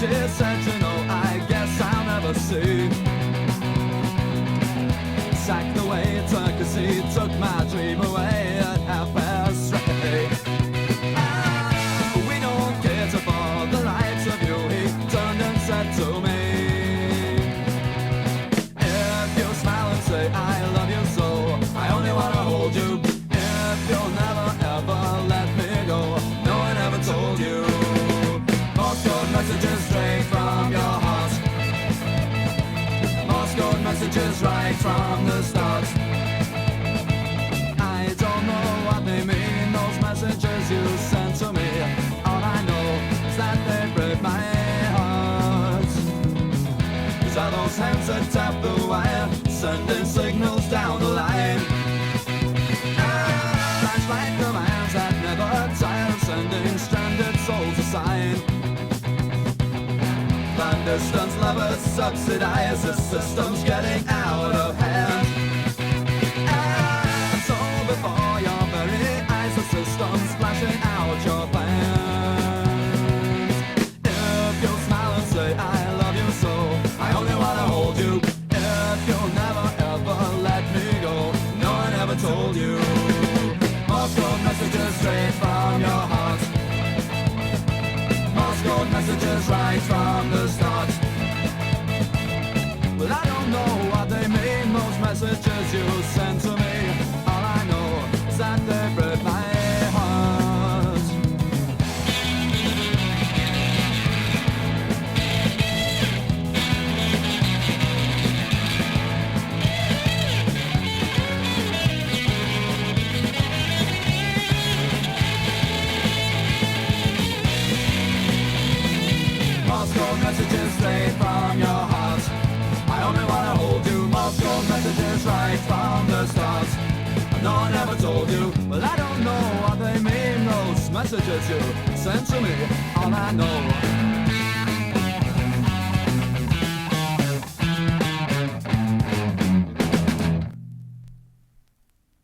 She said, you know, I guess I'll never see. Sacked away, took a seat, took my dream away at 3:30. We don't cater for the likes of you, he turned and said to me. If you smile and say I love you so, I only wanna hold you. If you'll never ever let me go, no one ever told you. Morse code messages straight from your heart. Morse code messages right from the start. I don't know what they mean, those messages you sent to me. All I know is that they break my heart. These are those hands that tap the wire, sending signals down the line. Flashlight commands that never tire, sending stranded souls a sign. Long distance lovers subsidize, the system's getting out of hand. And so before your very eyes, the system's flashing out your plans. If you smile and say I love you so, I only wanna hold you. If you'll never ever let me go, no one ever told you. Morse code messages straight from your heart. Morse code messages right from the start. Well, I don't know what they mean, those messages you sent to me. All I know is that they break my heart. Morse code messages straight from your heart. I only wanna hold you. Morse code messages right from the start. No one ever told you. Well, I don't know what they mean, those messages you sent to me. All I know